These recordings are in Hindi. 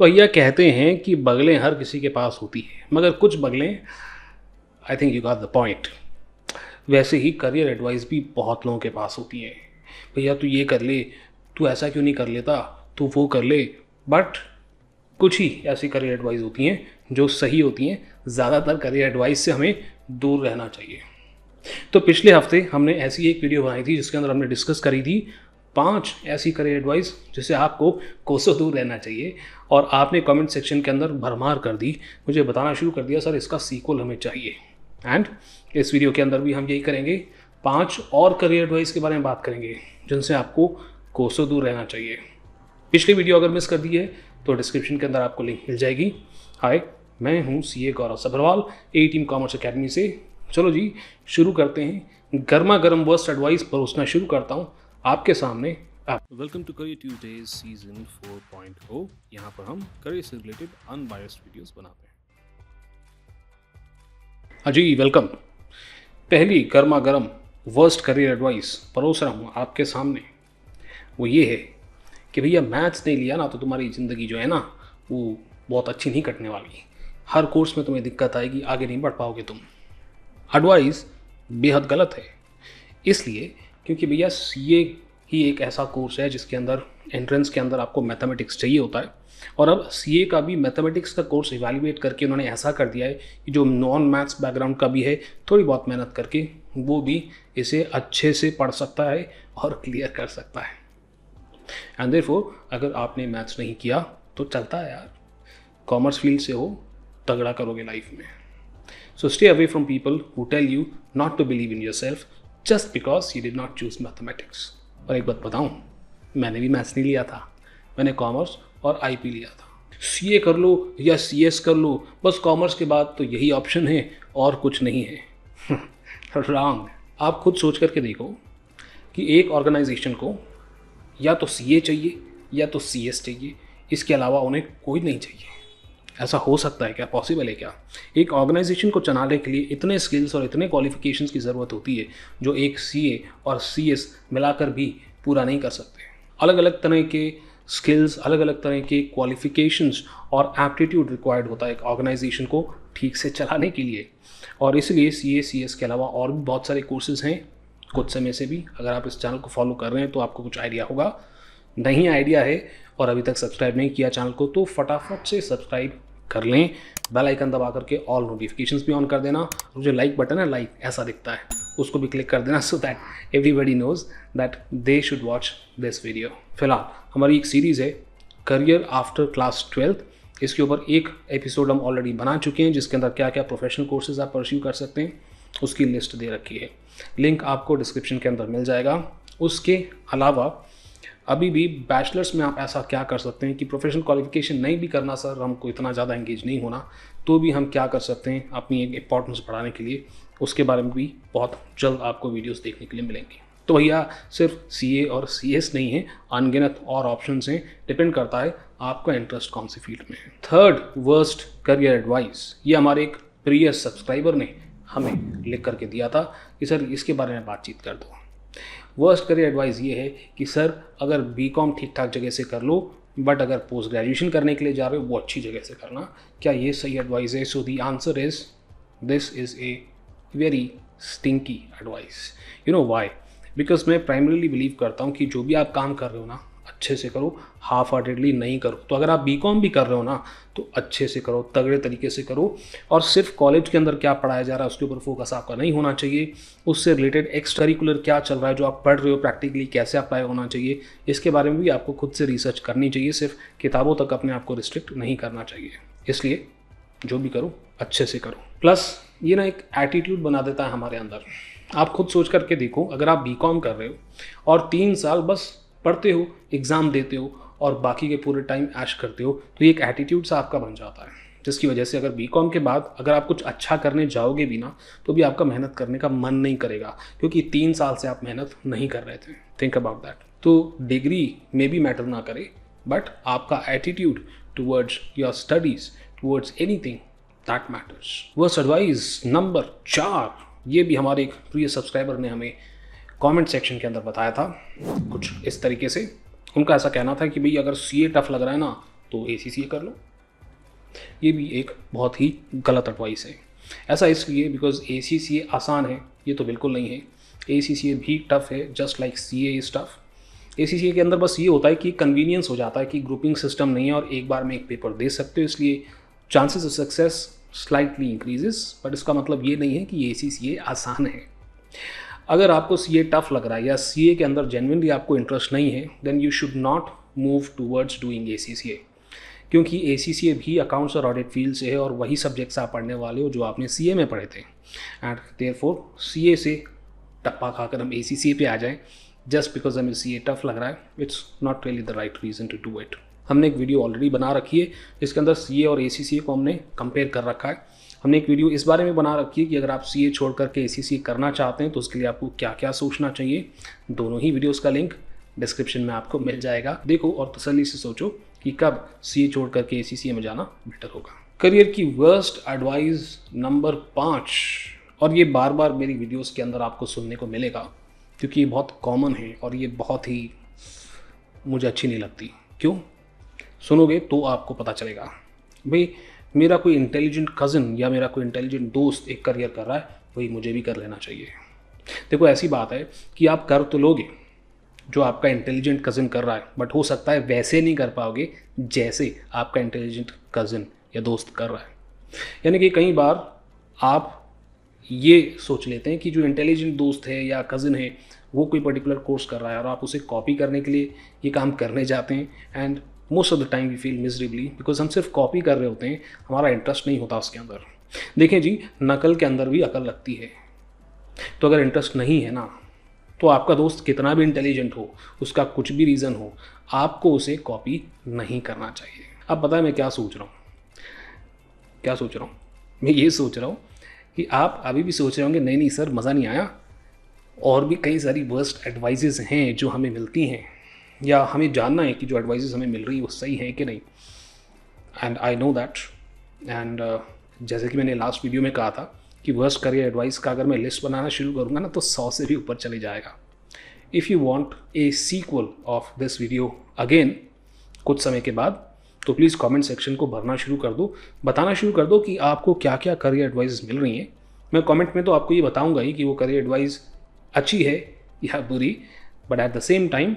भैया कहते हैं कि बगलें हर किसी के पास होती है, मगर कुछ बगलें, I think you got the point. वैसे ही करियर एडवाइस भी बहुत लोगों के पास होती है। भैया तू ये कर ले, तू ऐसा क्यों नहीं कर लेता, तू वो कर ले। बट कुछ ही ऐसी करियर एडवाइस होती हैं जो सही होती हैं। ज़्यादातर करियर एडवाइस से हमें दूर रहना चाहिए। तो पिछले हफ्ते हमने ऐसी एक वीडियो बनाई थी जिसके अंदर हमने डिस्कस करी थी 5 ऐसी करियर एडवाइस जिससे आपको कोसों दूर रहना चाहिए। और आपने कमेंट सेक्शन के अंदर भरमार कर दी, मुझे बताना शुरू कर दिया सर इसका सीक्वल हमें चाहिए। एंड इस वीडियो के अंदर भी हम यही करेंगे, 5 और करियर एडवाइस के बारे में बात करेंगे जिनसे आपको कोसों दूर रहना चाहिए। पिछली वीडियो अगर मिस कर दी है तो डिस्क्रिप्शन के अंदर आपको लिंक मिल जाएगी। हाय, मैं हूँ सीए गौरव सभरवाल, ए टीम कॉमर्स अकेडमी से। चलो जी शुरू करते हैं। गर्मा गर्म वर्स्ट एडवाइस परोसना शुरू करता हूँ आपके सामने। Welcome to career Tuesdays season 4.0। यहाँ पर हम करियर से रिलेटेड अनबायस्ड वीडियोस बनाते हैं। हाँ जी वेलकम। पहली गर्मा गर्म वर्स्ट करियर एडवाइस परोस रहा हूँ आपके सामने। वो ये है कि भैया मैथ्स नहीं लिया ना तो तुम्हारी ज़िंदगी जो है ना वो बहुत अच्छी नहीं कटने वाली। हर कोर्स में तुम्हें दिक्कत आएगी, आगे नहीं बढ़ पाओगे तुम। एडवाइस बेहद गलत है, इसलिए क्योंकि भैया सीए ही एक ऐसा कोर्स है जिसके अंदर एंट्रेंस के अंदर आपको मैथमेटिक्स चाहिए होता है। और अब सीए का भी मैथमेटिक्स का कोर्स इवैल्यूएट करके उन्होंने ऐसा कर दिया है कि जो नॉन मैथ्स बैकग्राउंड का भी है, थोड़ी बहुत मेहनत करके वो भी इसे अच्छे से पढ़ सकता है और क्लियर कर सकता है। एंड देयरफॉर अगर आपने मैथ्स नहीं किया तो चलता है यार, कॉमर्स फील्ड से हो तगड़ा करोगे लाइफ में। So stay away from people who tell you not to believe in yourself just because you did not choose mathematics. और एक बात बताऊं, मैंने भी मैथ्स नहीं लिया था, मैंने कॉमर्स और आईपी लिया था। सीए कर लो या सीएस कर लो, बस कॉमर्स के बाद तो यही ऑप्शन है और कुछ नहीं है। रॉन्ग। आप खुद सोच करके देखो कि एक ऑर्गेनाइजेशन को या तो सीए चाहिए या तो सीएस चाहिए, इसके अलावा उन्हें कोई नहीं चाहिए। ऐसा हो सकता है क्या? पॉसिबल है क्या? एक ऑर्गेनाइजेशन को चलाने के लिए इतने स्किल्स और इतने क्वालिफिकेशंस की ज़रूरत होती है जो एक सीए और सीएस मिलाकर भी पूरा नहीं कर सकते। अलग अलग तरह के स्किल्स, अलग अलग तरह के क्वालिफिकेशंस और एप्टीट्यूड रिक्वायर्ड होता है एक ऑर्गेनाइजेशन को ठीक से चलाने के लिए। और इसलिए सीए सीएस के अलावा और भी बहुत सारे कोर्सेज़ हैं। कुछ समय से भी अगर आप इस चैनल को फॉलो कर रहे हैं तो आपको कुछ आइडिया होगा। नहीं आइडिया है और अभी तक सब्सक्राइब नहीं किया चैनल को तो फटाफट से सब्सक्राइब कर लें, बेल आइकन दबा करके ऑल नोटिफिकेशंस भी ऑन कर देना। और जो लाइक बटन है, लाइक ऐसा दिखता है, उसको भी क्लिक कर देना so that everybody knows that they should watch this video. फिलहाल हमारी एक सीरीज़ है करियर आफ्टर क्लास 12। इसके ऊपर एक एपिसोड हम ऑलरेडी बना चुके हैं जिसके अंदर क्या क्या प्रोफेशनल कोर्सेज आप परस्यू कर सकते हैं उसकी लिस्ट दे रखी है। लिंक आपको डिस्क्रिप्शन के अंदर मिल जाएगा। उसके अलावा अभी भी बैचलर्स में आप ऐसा क्या कर सकते हैं कि प्रोफेशनल क्वालिफिकेशन नहीं भी करना सर, हमको इतना ज़्यादा एंगेज नहीं होना, तो भी हम क्या कर सकते हैं अपनी एक इंपॉर्टेंस बढ़ाने के लिए, उसके बारे में भी बहुत जल्द आपको वीडियोस देखने के लिए मिलेंगी। तो भैया सिर्फ सीए और सीएस नहीं है, अनगिनत और ऑप्शंस हैं, डिपेंड करता है आपका इंटरेस्ट कौन सी फील्ड में है। थर्ड वर्स्ट करियर एडवाइस, ये हमारे एक प्रिय सब्सक्राइबर ने हमें लिख करके दिया था कि सर इसके बारे में बातचीत कर दो। वर्स्ट करियर एडवाइस ये है कि सर अगर बीकॉम ठीक ठाक जगह से कर लो, बट अगर पोस्ट ग्रेजुएशन करने के लिए जा रहे हो वो अच्छी जगह से करना। क्या ये सही एडवाइस है? So the answer is this is a very stinky advice. You know why? Because मैं प्राइमरीली बिलीव करता हूँ कि जो भी आप काम कर रहे हो ना अच्छे से करो, हाफ हार्टेडली नहीं करो। तो अगर आप बीकॉम भी कर रहे हो ना तो अच्छे से करो, तगड़े तरीके से करो। और सिर्फ कॉलेज के अंदर क्या पढ़ाया जा रहा है उसके ऊपर फोकस आपका नहीं होना चाहिए। उससे रिलेटेड एक्स्ट्रा करिकुलर क्या चल रहा है, जो आप पढ़ रहे हो प्रैक्टिकली कैसे अप्लाई होना चाहिए, इसके बारे में भी आपको खुद से रिसर्च करनी चाहिए। सिर्फ किताबों तक अपने आप को रिस्ट्रिक्ट नहीं करना चाहिए। इसलिए जो भी करो अच्छे से करो। प्लस ये ना एक एटीट्यूड बना देता है हमारे अंदर। आप खुद सोच करके देखो, अगर आप बीकॉम कर रहे हो और 3 साल बस पढ़ते हो, एग्ज़ाम देते हो और बाकी के पूरे टाइम ऐश करते हो, तो ये एक एटीट्यूड सा आपका बन जाता है, जिसकी वजह से अगर बीकॉम के बाद अगर आप कुछ अच्छा करने जाओगे भी ना तो भी आपका मेहनत करने का मन नहीं करेगा, क्योंकि 3 साल से आप मेहनत नहीं कर रहे थे। Think about that. तो डिग्री में भी मैटर ना करे, बट आपका attitude towards your studies, towards anything, that matters. Worst advice number 4, ये भी हमारे एक प्रिय सब्सक्राइबर ने हमें कमेंट सेक्शन के अंदर बताया था कुछ इस तरीके से। उनका ऐसा कहना था कि भाई अगर सीए टफ लग रहा है ना तो ACCA कर लो। ये भी एक बहुत ही गलत एडवाइस है। ऐसा इसलिए बिकॉज ACCA आसान है, ये तो बिल्कुल नहीं है। ACCA भी टफ है, just like CA is tough. ACCA के अंदर बस ये होता है कि कन्वीनियंस हो जाता है कि ग्रुपिंग सिस्टम नहीं है और एक बार में एक पेपर दे सकते हो, इसलिए chances of success slightly increases. But इसका मतलब ये नहीं है कि ACCA आसान है। अगर आपको CA टफ लग रहा है या CA के अंदर जेन्युइनली आपको इंटरेस्ट नहीं है, then you should not move towards doing ACCA, क्योंकि ACCA भी अकाउंट्स और ऑडिट फील्ड से है और वही सब्जेक्ट्स आप पढ़ने वाले हो जो आपने CA में पढ़े थे। एंड देयरफॉर CA से टप्पा खाकर हम ACCA पे आ जाएं जस्ट बिकॉज हमें CA टफ लग रहा है, it's not really the right reason to do it. हमने एक वीडियो ऑलरेडी बना रखी है जिसके अंदर CA और ACCA को हमने कंपेयर कर रखा है। हमने एक वीडियो इस बारे में बना रखी है कि अगर आप CA छोड़ करके ACCA करना चाहते हैं तो उसके लिए आपको क्या क्या सोचना चाहिए। दोनों ही वीडियोस का लिंक डिस्क्रिप्शन में आपको मिल जाएगा। देखो और तसल्ली से सोचो कि कब CA छोड़ करके ACCA में जाना बेटर होगा। करियर की वर्स्ट एडवाइस नंबर 5, और ये बार बार मेरी वीडियोस के अंदर आपको सुनने को मिलेगा क्योंकि ये बहुत कॉमन है और ये बहुत ही मुझे अच्छी नहीं लगती। क्यों? सुनोगे तो आपको पता चलेगा। भाई मेरा कोई इंटेलिजेंट कज़न या मेरा कोई इंटेलिजेंट दोस्त एक करियर कर रहा है, वही मुझे भी कर लेना चाहिए। देखो ऐसी बात है कि आप कर तो लोगे जो आपका इंटेलिजेंट कज़न कर रहा है, बट हो सकता है वैसे नहीं कर पाओगे जैसे आपका इंटेलिजेंट कज़न या दोस्त कर रहा है। यानी कि कई बार आप ये सोच लेते हैं कि जो इंटेलिजेंट दोस्त है या कज़न है वो कोई पर्टिकुलर कोर्स कर रहा है और आप उसे कॉपी करने के लिए ये काम करने जाते हैं। And most of the time we feel miserably because हम सिर्फ कॉपी कर रहे होते हैं, हमारा इंटरेस्ट नहीं होता उसके अंदर। देखें जी, नकल के अंदर भी अकल लगती है। तो अगर इंटरेस्ट नहीं है ना, तो आपका दोस्त कितना भी इंटेलिजेंट हो, उसका कुछ भी रीज़न हो, आपको उसे कॉपी नहीं करना चाहिए। अब पता है मैं क्या सोच रहा हूँ? मैं ये सोच रहा हूँ कि आप अभी भी सोच रहे होंगे नहीं सर मज़ा नहीं आया, और भी कई सारी वर्स्ट एडवाइजेस हैं जो हमें मिलती हैं या हमें जानना है कि जो एडवाइजेस हमें मिल रही है वो सही है कि नहीं। And I know that. And जैसे कि मैंने लास्ट वीडियो में कहा था कि वर्स्ट करियर एडवाइस का अगर मैं लिस्ट बनाना शुरू करूँगा ना तो 100 से भी ऊपर चले जाएगा। If you want a sequel of this video again कुछ समय के बाद, तो प्लीज़ कमेंट सेक्शन को भरना शुरू कर दो, बताना शुरू कर दो कि आपको क्या क्या करियर एडवाइस मिल रही हैं। मैं कमेंट में तो आपको ये बताऊंगा ही कि वो करियर एडवाइस अच्छी है या बुरी, but at the same time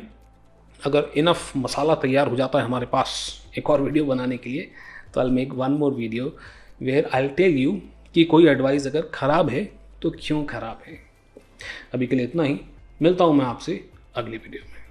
अगर इनफ मसाला तैयार हो जाता है हमारे पास एक और वीडियो बनाने के लिए, तो I will make one more video where I will tell you कि कोई एडवाइस अगर ख़राब है तो क्यों ख़राब है। अभी के लिए इतना ही, मिलता हूँ मैं आपसे अगली वीडियो में।